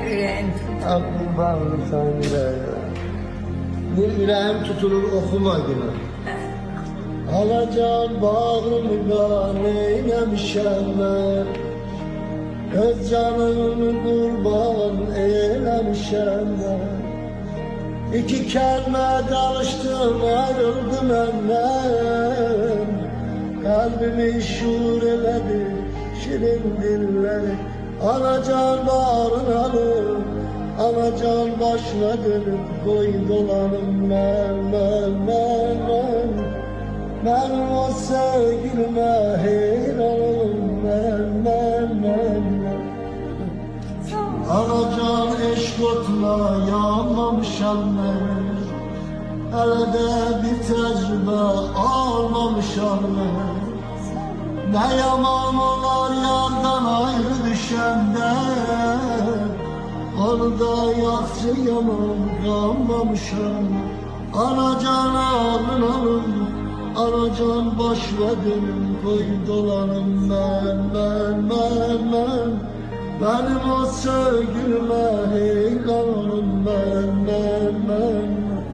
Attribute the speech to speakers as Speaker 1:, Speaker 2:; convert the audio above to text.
Speaker 1: Yüreğim tutulur.
Speaker 2: Aklım bağlı sende. Bir yüreğim tutulur okuma gibi. Alacan bağrımda neylemişem ben. Öz canımı kurban eylemişem ben. İki kelime danıştım ayrıldım benden. Kalbimi şuur eledi şirin dilleri. Anacan bağrına alır, anacan başına dönüp koy dolanım ben. Benim o sevgilime heyranım ben. Anacan eşkotla yanmamışam ben. Hele de bir tecrübe almamışam ben. Ne yaman olar yardan ayrı düşende. Onu da yaxşı yaman kalmamışam. Anacan alın, anacan baş ve dönüm koy dolanım ben. Benim o sevgilime heyranım ben.